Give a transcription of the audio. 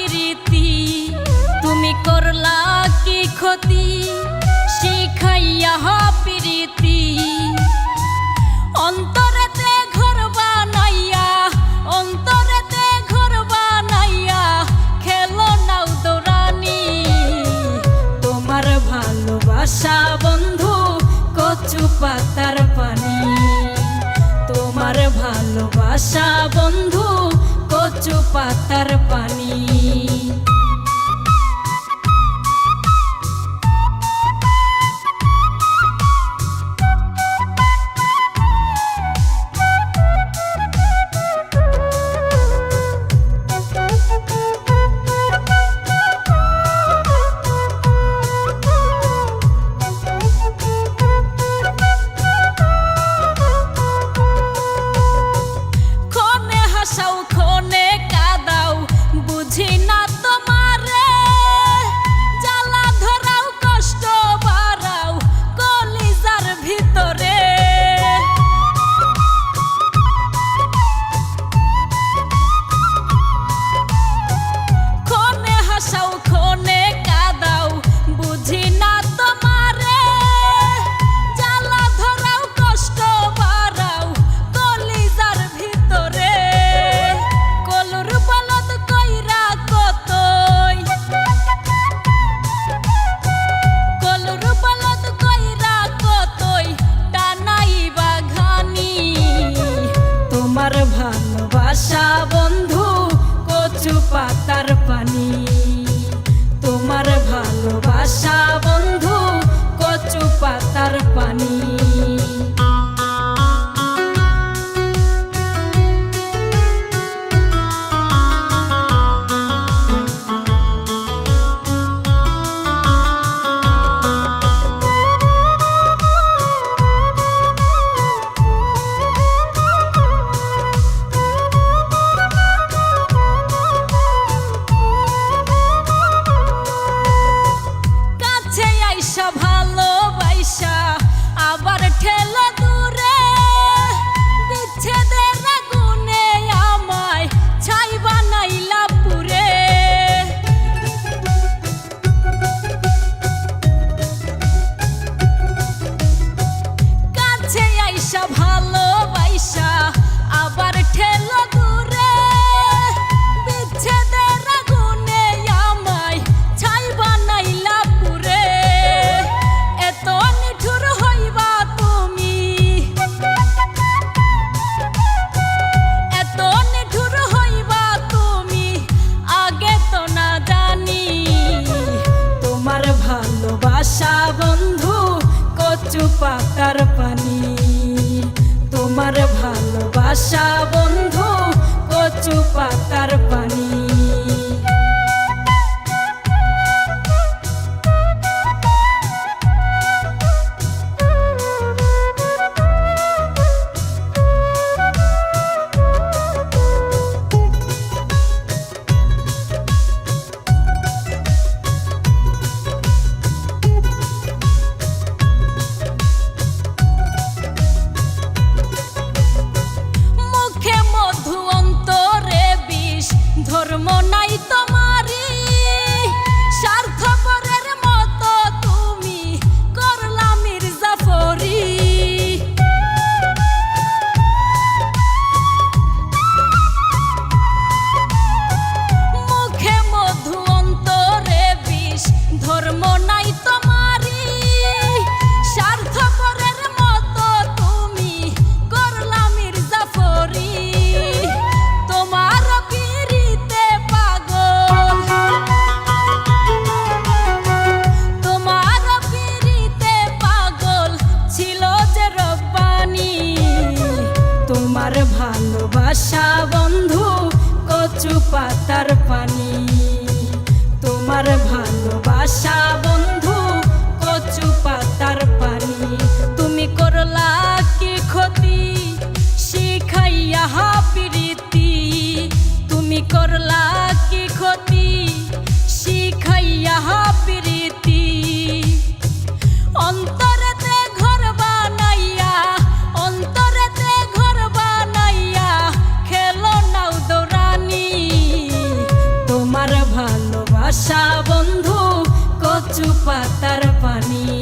প্রীতি তুমি করলা কি ক্ষতি শিখাইয়া প্রীতি অন্তরেতে ঘর বানাইয়া অন্তরেতে ঘর বানাইয়া খেলো নাও দৌড়ানি তোমার ভালোবাসা বন্ধু কচু পাতার পানি তোমার ভালোবাসা বন্ধু কচু পাতার পানি বুঝি না তোমারে জ্বালা ধরাও কষ্ট বাড়াও কলিজার ভিতরে ক্ষণে হাসাও ক্ষণে কাঁদাও বুঝি না তোমারে জ্বালা ধরাও কষ্ট বাড়াও কলিজার ভিতরে কলুর বলদ কইরা কতই কলুর বলদ কইরা কতই টানাই বাঘানি তোমার ভালোবাসা বন্ধু কচু পাতার পানি তোমার ভালোবাসা বন্ধু কচু পাতার পানি ভালোবাসা আবার ঠেলা দূরে বিচ্ছেদের আগুনে আমায় ছাই বানাইলা পুরে কাছে আইসা ভালোবাসা আবার ঠেলা দূরে বিচ্ছেদের আগুনে আমায় ছাই বানাইলা পুরে এত নিঠুর হইবা তুমি এত নিঠুর হইবা তুমি আগে তো না জানি তোমার ভালোবাসা বন্ধু কচু পাতার পানি তোমার ভালোবাসা বন্ধু কচু পাতার পানি ধর্ম নাই তোমারি স্বার্থপরের মতো তুমি করলা মির্জাফরি মুখে মধু অন্তরে বিষ ধর্ম নাই তোমারি স্বার্থপরের মতো তুমি করলা মির্জাফরি তোমার তোমার ভালোবাসা বন্ধু কচু পাতার পানি তোমার ভালোবাসা বন্ধু কচু পাতার পানি তুমি করলা কি ক্ষতি শিখাইয়া প্রীতি তুমি করলা কি ক্ষতি শিখাইয়া প্রীতি অন্তরেতে ঘর বানাইয়া অন্তরেতে ঘর বানাইয়া খেলো নাও দৌড়ানি তোমার কচু পাতার পানি।